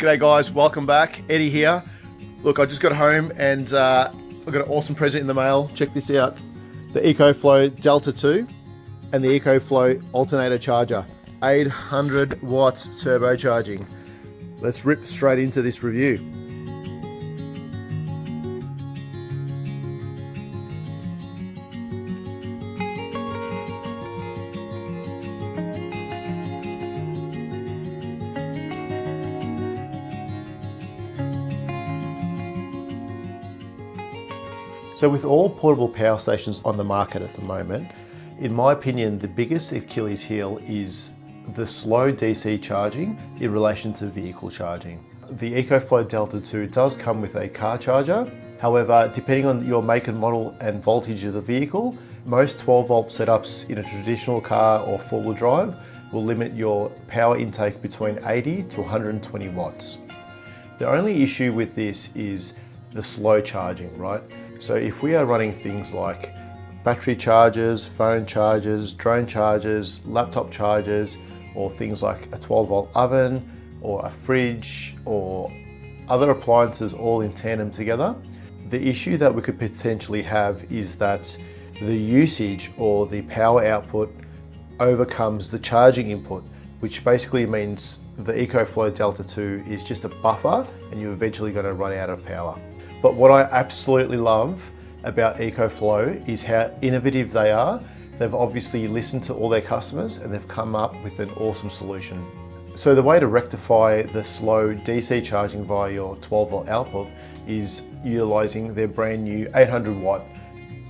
G'day guys, welcome back. Eddie here. Look, I just got home and I've got an awesome present in the mail. Check this out. The EcoFlow Delta 2 and the EcoFlow alternator charger. 800 watts turbocharging. Let's rip straight into this review. So with all portable power stations on the market at the moment, in my opinion, the biggest Achilles heel is the slow DC charging in relation to vehicle charging. The EcoFlow Delta 2 does come with a car charger. However, depending on your make and model and voltage of the vehicle, most 12 volt setups in a traditional car or four-wheel drive will limit your power intake between 80 to 120 watts. The only issue with this is the slow charging, right? So if we are running things like battery chargers, phone chargers, drone chargers, laptop chargers, or things like a 12 volt oven or a fridge or other appliances all in tandem together, the issue that we could potentially have is that the usage or the power output overcomes the charging input, which basically means the EcoFlow Delta 2 is just a buffer and you're eventually going to run out of power. But what I absolutely love about EcoFlow is how innovative they are. They've obviously listened to all their customers and they've come up with an awesome solution. So the way to rectify the slow DC charging via your 12 volt output is utilizing their brand new 800 watt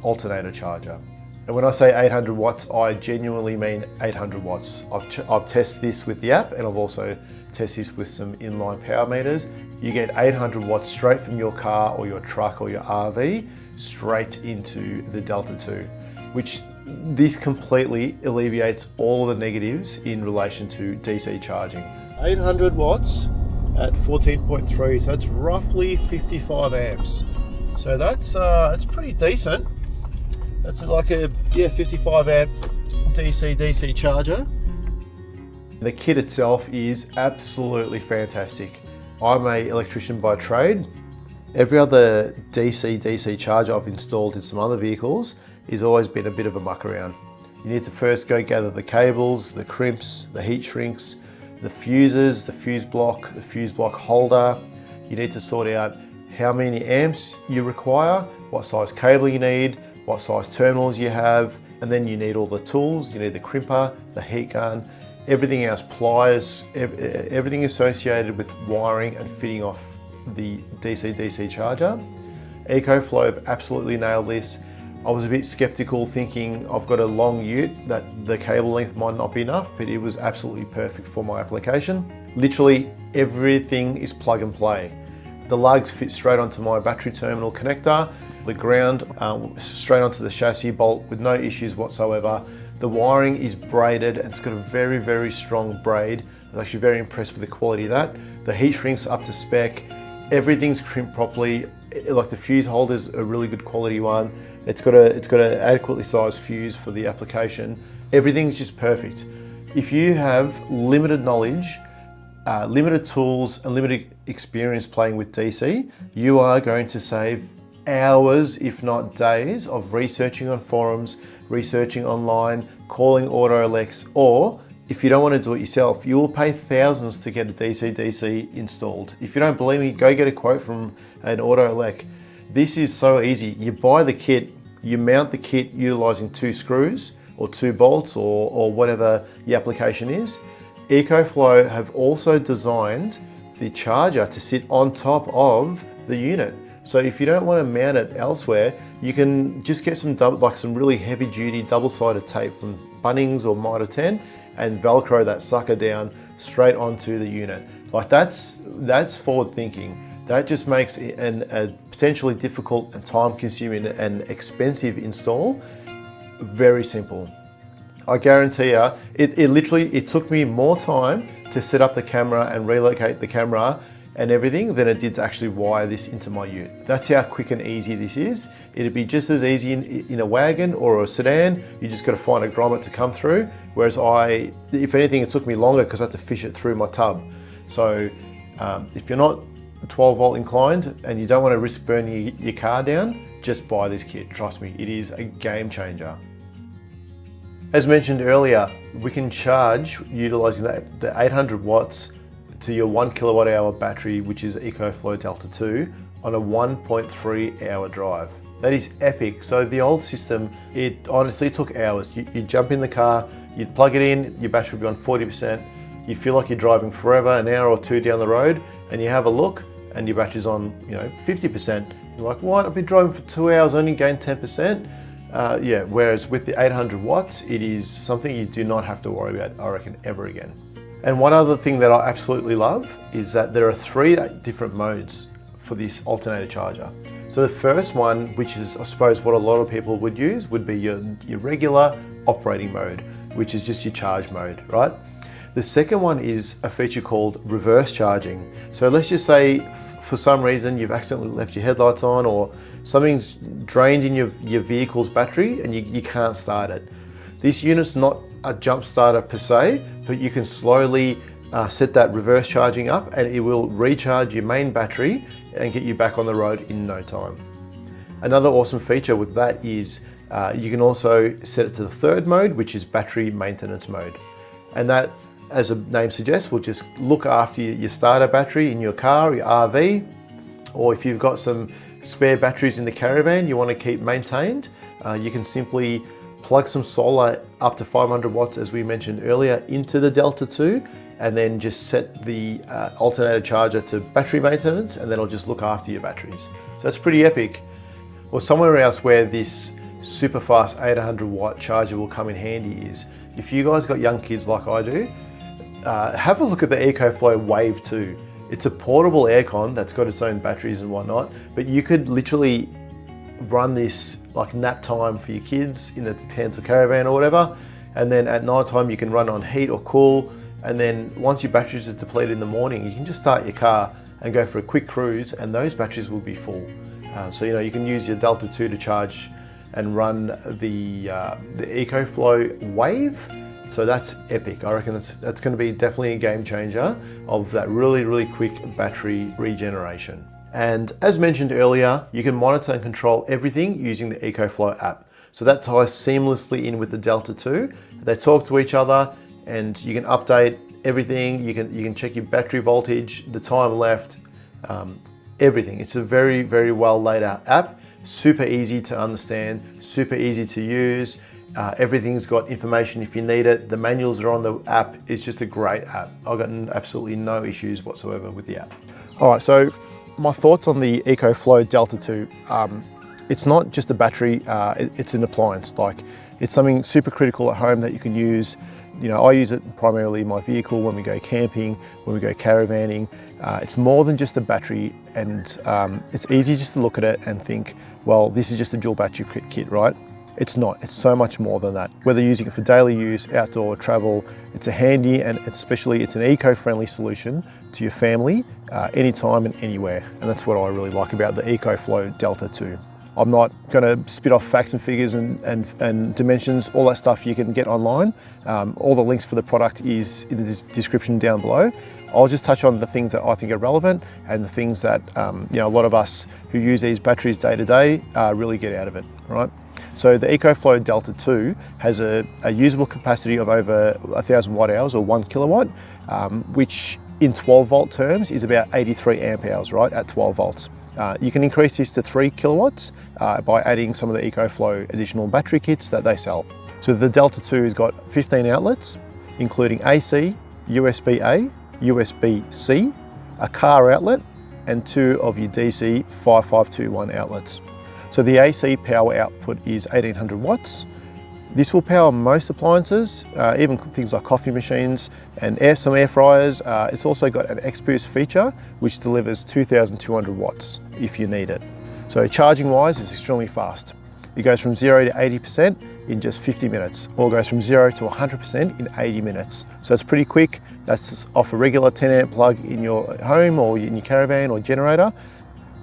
alternator charger. And when I say 800 watts, I genuinely mean 800 watts. I've tested this with the app and I've also tested this with some inline power meters. You get 800 watts straight from your car or your truck or your RV straight into the Delta 2, which this completely alleviates all of the negatives in relation to DC charging. 800 watts at 14.3, so that's roughly 55 amps. So that's pretty decent. That's like a 55 amp DC charger. The kit itself is absolutely fantastic. I'm an electrician by trade. Every other DC charger I've installed in some other vehicles has always been a bit of a muck around. You need to first go gather the cables, the crimps, the heat shrinks, the fuses, the fuse block holder. You need to sort out how many amps you require, what size cable you need, what size terminals you have, and then you need all the tools. You need the crimper, the heat gun, everything else, pliers, everything associated with wiring and fitting off the DC charger. EcoFlow have absolutely nailed this. I was a bit skeptical thinking I've got a long ute that the cable length might not be enough, but it was absolutely perfect for my application. Literally everything is plug and play. The lugs fit straight onto my battery terminal connector, the ground straight onto the chassis bolt with no issues whatsoever. The wiring is braided and it's got a very, very strong braid. I was actually very impressed with the quality of that. The heat shrinks up to spec. Everything's crimped properly. Like the fuse holder's a really good quality one. It's got an adequately sized fuse for the application. Everything's just perfect. If you have limited knowledge, limited tools and limited experience playing with DC, you are going to save hours, if not days, of researching on forums, researching online, calling Auto Elect, or if you don't want to do it yourself, you will pay thousands to get a DC installed. If you don't believe me, go get a quote from an Auto Elect. This is so easy. You buy the kit, you mount the kit utilizing 2 screws or 2 bolts or whatever the application is. EcoFlow have also designed the charger to sit on top of the unit. So if you don't want to mount it elsewhere, you can just get some really heavy duty double-sided tape from Bunnings or Mitre 10 and Velcro that sucker down straight onto the unit. Like that's forward thinking. That just makes a potentially difficult and time consuming and expensive install very simple. I guarantee you, it took me more time to set up the camera and relocate the camera and everything than it did to actually wire this into my ute. That's how quick and easy this is. It'd be just as easy in a wagon or a sedan. You just got to find a grommet to come through. Whereas if anything, it took me longer because I had to fish it through my tub. So If you're not 12 volt inclined and you don't want to risk burning your car down, just buy this kit. Trust me, it is a game changer. As mentioned earlier, we can charge utilizing the 800 watts to your 1 kilowatt hour battery, which is EcoFlow Delta 2, on a 1.3 hour drive. That is epic. So the old system, it honestly took hours. You jump in the car, you'd plug it in, your battery would be on 40%, you feel like you're driving forever, an hour or two down the road, and you have a look and your battery's on 50%. You're like, what? I've been driving for 2 hours, only gained 10%. Yeah, whereas with the 800 watts, it is something you do not have to worry about, I reckon, ever again. And one other thing that I absolutely love is that there are 3 different modes for this alternator charger. So the first one, which is I suppose what a lot of people would use, would be your regular operating mode, which is just your charge mode, right? The second one is a feature called reverse charging. So let's just say for some reason you've accidentally left your headlights on, or something's drained in your vehicle's battery and you can't start it. This unit's not a jump starter per se, but you can slowly set that reverse charging up and it will recharge your main battery and get you back on the road in no time. Another awesome feature with that is you can also set it to the third mode, which is battery maintenance mode. And that, as the name suggests, will just look after your starter battery in your car, your RV, or if you've got some spare batteries in the caravan you want to keep maintained, you can simply plug some solar up to 500 watts, as we mentioned earlier, into the Delta 2, and then just set the alternator charger to battery maintenance, and then it'll just look after your batteries. So that's pretty epic. Well, somewhere else where this super fast 800 watt charger will come in handy is if you guys got young kids like I do, have a look at the EcoFlow Wave 2. It's a portable aircon that's got its own batteries and whatnot, but you could literally run this like nap time for your kids in the tent or caravan or whatever, and then at night time you can run on heat or cool, and then once your batteries are depleted in the morning, you can just start your car and go for a quick cruise and those batteries will be full. So you can use your Delta 2 to charge and run the EcoFlow Wave. So that's epic. I reckon that's going to be definitely a game changer of that really quick battery regeneration. And as mentioned earlier, you can monitor and control everything using the EcoFlow app. So that ties seamlessly in with the Delta 2. They talk to each other and you can update everything. You can check your battery voltage, the time left, everything. It's a very well laid out app, super easy to understand, super easy to use. Everything's got information if you need it. The manuals are on the app. It's just a great app. I've got absolutely no issues whatsoever with the app. All right, so my thoughts on the EcoFlow Delta 2. It's not just a battery, it's an appliance. Like, it's something super critical at home that you can use. I use it primarily in my vehicle when we go camping, when we go caravanning. It's more than just a battery, and it's easy just to look at it and think, well, this is just a dual battery kit, right? It's not, it's so much more than that. Whether you're using it for daily use, outdoor travel, it's a handy and especially it's an eco-friendly solution to your family anytime and anywhere. And that's what I really like about the EcoFlow Delta 2. I'm not going to spit off facts and figures and dimensions, all that stuff you can get online. All the links for the product is in the description down below. I'll just touch on the things that I think are relevant and the things that a lot of us who use these batteries day to day really get out of it, right? So the EcoFlow Delta 2 has a usable capacity of over 1,000 watt hours or 1 kilowatt, which in 12 volt terms is about 83 amp hours, right, at 12 volts. You can increase this to 3 kilowatts by adding some of the EcoFlow additional battery kits that they sell. So the Delta 2 has got 15 outlets, including AC, USB-A, USB-C, a car outlet, and 2 of your DC 5521 outlets. So the AC power output is 1800 watts. This will power most appliances, even things like coffee machines and some air fryers. It's also got an X-Boost feature, which delivers 2200 watts if you need it. So charging wise, it's extremely fast. It goes from 0 to 80% in just 50 minutes, or goes from 0 to 100% in 80 minutes. So it's pretty quick. That's off a regular 10 amp plug in your home or in your caravan or generator.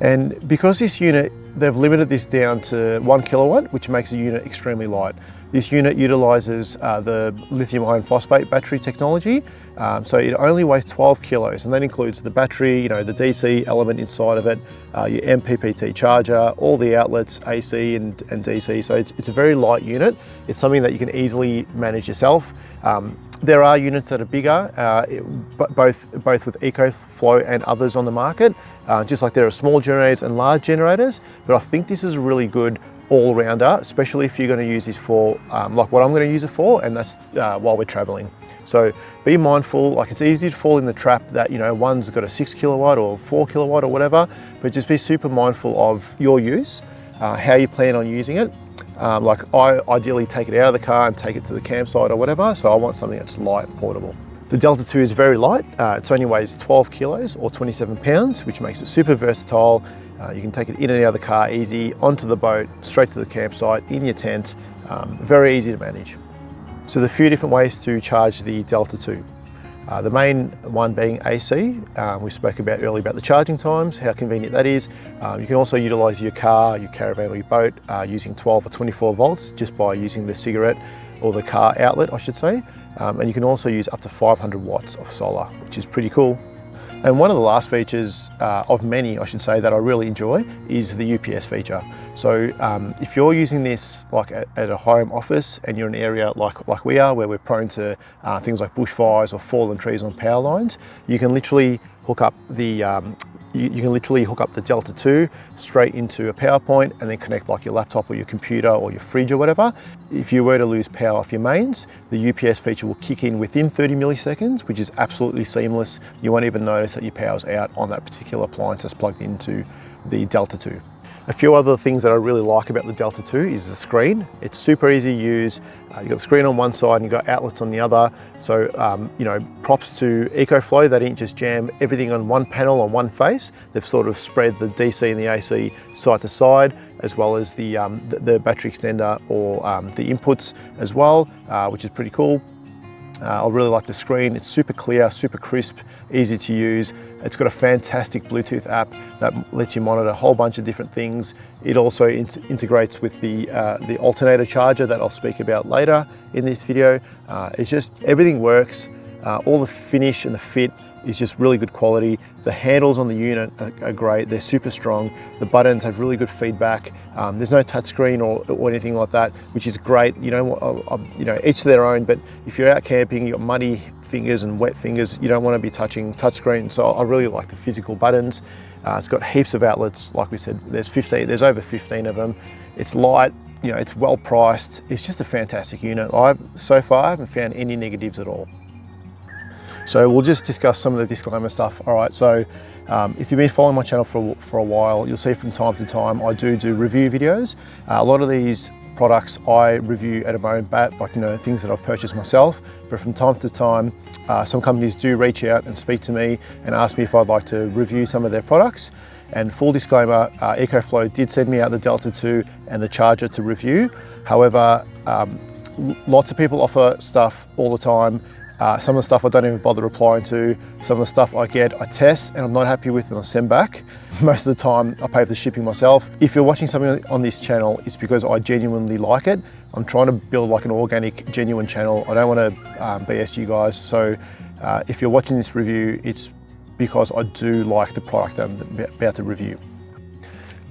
And because this unit they've limited this down to 1 kilowatt, which makes the unit extremely light. This unit utilises the lithium iron phosphate battery technology, so it only weighs 12 kilos, and that includes the battery, you know, the DC element inside of it, your MPPT charger, all the outlets, AC and DC, so it's a very light unit. It's something that you can easily manage yourself. There are units that are bigger, both with EcoFlow and others on the market, just like there are small generators and large generators, but I think this is a really good all-rounder, especially if you're going to use this for, like what I'm going to use it for, and that's while we're traveling. So be mindful, like it's easy to fall in the trap that, you know, one's got a 6 kilowatt or 4 kilowatt or whatever, but just be super mindful of your use, how you plan on using it. Like I ideally take it out of the car and take it to the campsite or whatever, so I want something that's light and portable. The Delta 2 is very light. It only weighs 12 kilos or 27 pounds, which makes it super versatile. You can take it in and out of the car easy, onto the boat, straight to the campsite, in your tent. Very easy to manage. So there are a few different ways to charge the Delta 2. The main one being AC. We spoke about earlier about the charging times, how convenient that is. You can also utilise your car, your caravan or your boat using 12 or 24 volts just by using the cigarette or the car outlet, I should say. And you can also use up to 500 watts of solar, which is pretty cool. And one of the last features of many, I should say, that I really enjoy is the UPS feature. So if you're using this like at a home office and you're in an area like we are, where we're prone to things like bushfires or fallen trees on power lines, you can literally hook up the Delta 2 straight into a power point and then connect like your laptop or your computer or your fridge or whatever. If you were to lose power off your mains, the UPS feature will kick in within 30 milliseconds, which is absolutely seamless. You won't even notice that your power's out on that particular appliance that's plugged into the Delta 2. A few other things that I really like about the Delta 2 is the screen. It's super easy to use. You've got the screen on one side and you've got outlets on the other. So, you know, props to EcoFlow. They didn't just jam everything on one panel on one face. They've sort of spread the DC and the AC side to side, as well as the battery extender or the inputs as well, which is pretty cool. I really like the screen. It's super clear, super crisp, easy to use. It's got a fantastic Bluetooth app that lets you monitor a whole bunch of different things. It also integrates with the alternator charger that I'll speak about later in this video. It's just, everything works. All the finish and the fit is just really good quality. The handles on the unit are great. They're super strong. The buttons have really good feedback. There's no touchscreen or anything like that, which is great. You know, each to their own, but if you're out camping, you've got muddy fingers and wet fingers, you don't want to be touching touchscreen. So I really like the physical buttons. It's got heaps of outlets. Like we said, there's over 15 of them. It's light, you know, it's well priced. It's just a fantastic unit. So far, I haven't found any negatives at all. So we'll just discuss some of the disclaimer stuff. All right, so if you've been following my channel for a while, you'll see from time to time I do review videos. A lot of these products I review at my own bat, like, you know, things that I've purchased myself, but from time to time, some companies do reach out and speak to me and ask me if I'd like to review some of their products. And full disclaimer, EcoFlow did send me out the Delta 2 and the charger to review. However, lots of people offer stuff all the time. Some of the stuff I don't even bother replying to. Some of the stuff I get, I test and I'm not happy with and I send back. Most of the time I pay for the shipping myself. If you're watching something on this channel, it's because I genuinely like it. I'm trying to build like an organic, genuine channel. I don't want to BS you guys. So if you're watching this review, it's because I do like the product that I'm about to review.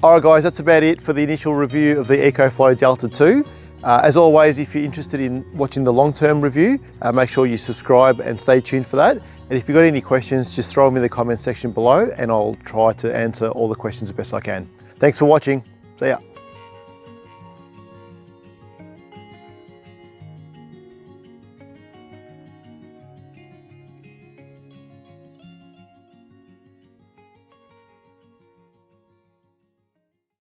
All right guys, that's about it for the initial review of the EcoFlow Delta 2. As always, if you're interested in watching the long-term review, make sure you subscribe and stay tuned for that. And if you've got any questions, just throw them in the comment section below and I'll try to answer all the questions the best I can. Thanks for watching. See ya.